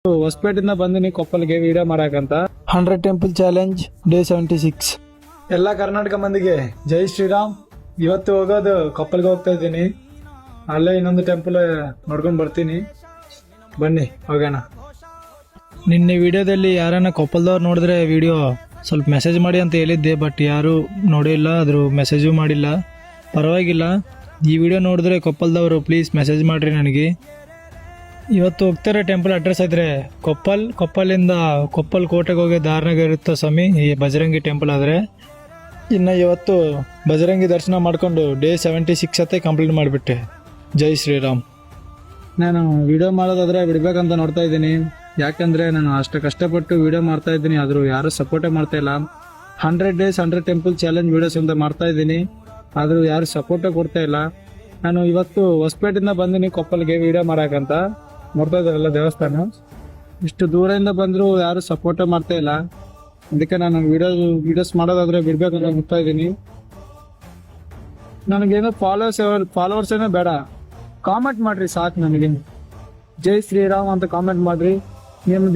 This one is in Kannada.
ಹೊಸಪೇಟೆಯಿಂದ ಬಂದಿನಿ ಕೊಪ್ಪಲ್ಗೆ ವಿಡಿಯೋ ಮಾಡಕಂತ 100 ಟೆಂಪಲ್ ಚಾಲೆಂಜ್ ಡೇ 76. ಎಲ್ಲ ಕರ್ನಾಟಕ ಮಂದಿಗೆ ಜೈ ಶ್ರೀರಾಮ್. ಇವತ್ತು ಹೋಗೋದು ಕೊಪ್ಪಲ್ಗೆ ಹೋಗ್ತಾ ಇದ್ದೀನಿ. ಅಲ್ಲೇ ಇನ್ನೊಂದು ಟೆಂಪಲ್ ನೋಡ್ಕೊಂಡು ಬರ್ತೀನಿ, ಬನ್ನಿ ಹೋಗೋಣ. ನಿನ್ನೆ ವಿಡಿಯೋದಲ್ಲಿ ಯಾರನ್ನ ಕೊಪ್ಪಲ್ದವ್ರು ನೋಡಿದ್ರೆ ವಿಡಿಯೋ ಸ್ವಲ್ಪ ಮೆಸೇಜ್ ಮಾಡಿ ಅಂತ ಹೇಳಿದ್ದೆ, ಬಟ್ ಯಾರು ನೋಡಿಲ್ಲ, ಅದ್ರ ಮೆಸೇಜು ಮಾಡಿಲ್ಲ. ಪರವಾಗಿಲ್ಲ, ಈ ವಿಡಿಯೋ ನೋಡಿದ್ರೆ ಕೊಪ್ಪಲ್ದವರು ಪ್ಲೀಸ್ ಮೆಸೇಜ್ ಮಾಡಿರಿ ನನಗೆ. ಇವತ್ತು ಹೋಗ್ತಾರೆ ಟೆಂಪಲ್ ಅಡ್ರೆಸ್ ಇದ್ರೆ ಕೊಪ್ಪಲಿಂದ ಕೊಪ್ಪಲ್ ಕೋಟೆಗೆ ಹೋಗಿ ದಾರಿನಾಗ ಇರುತ್ತೆ ಸ್ವಾಮಿ ಈ ಬಜರಂಗಿ ಟೆಂಪಲ್. ಆದರೆ ಇನ್ನು ಇವತ್ತು ಬಜರಂಗಿ ದರ್ಶನ ಮಾಡಿಕೊಂಡು ಡೇ 76 ಅತ್ತೆ ಕಂಪ್ಲೀಟ್ ಮಾಡಿಬಿಟ್ಟೆ. ಜೈ ಶ್ರೀರಾಮ್. ನಾನು ವಿಡಿಯೋ ಮಾಡೋದಾದ್ರೆ ಬಿಡ್ಬೇಕಂತ ನೋಡ್ತಾ ಇದ್ದೀನಿ, ಯಾಕಂದ್ರೆ ನಾನು ಅಷ್ಟು ಕಷ್ಟಪಟ್ಟು ವಿಡಿಯೋ ಮಾಡ್ತಾ ಇದ್ದೀನಿ, ಆದರೂ ಯಾರು ಸಪೋರ್ಟೇ ಮಾಡ್ತಾ ಇಲ್ಲ. 100 ಡೇಸ್ 100 ಟೆಂಪಲ್ ಚಾಲೆಂಜ್ ವಿಡಿಯೋಸ್ ಅಂತ ಮಾಡ್ತಾ ಇದ್ದೀನಿ, ಆದರೂ ಯಾರು ಸಪೋರ್ಟೇ ಕೊಡ್ತಾ ಇಲ್ಲ. ನಾನು ಇವತ್ತು ಹೊಸಪೇಟೆಯಿಂದ ಬಂದಿನಿ ಕೊಪ್ಪಲ್ಗೆ ವಿಡಿಯೋ ಮಾಡಕಂತ. ನೋಡ್ತಾ ಇದ್ದಾರಲ್ಲ ದೇವಸ್ಥಾನ, ಇಷ್ಟು ದೂರದಿಂದ ಬಂದರೂ ಯಾರು ಸಪೋರ್ಟೇ ಮಾಡ್ತಾ ಇಲ್ಲ. ಅದಕ್ಕೆ ನಾನು ವಿಡಿಯೋಸ್ ಮಾಡೋದಾದ್ರೆ ಬಿಡ್ಬೇಕಂತ ನೋಡ್ತಾ ಇದ್ದೀನಿ. ನನಗೇನೋ ಫಾಲೋವರ್ಸ್ ಏನೋ ಬೇಡ, ಕಾಮೆಂಟ್ ಮಾಡ್ರಿ ಸಾಕು ನನಗೆ. ಜೈ ಶ್ರೀರಾಮ್ ಅಂತ ಕಾಮೆಂಟ್ ಮಾಡ್ರಿ. ನಿಮ್ದು